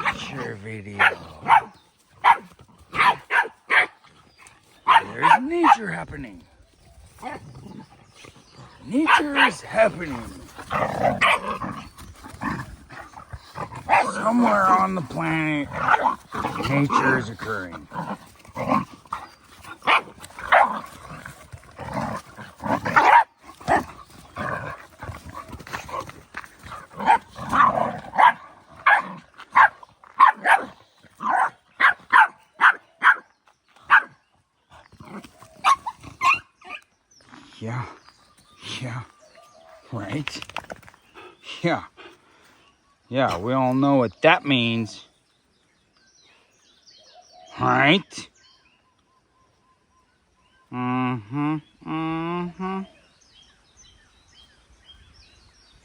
Nature video. There's nature happening. Nature is happening. Somewhere on the planet, nature is occurring. Yeah, right? Yeah, we all know what that means. Right? Mm-hmm.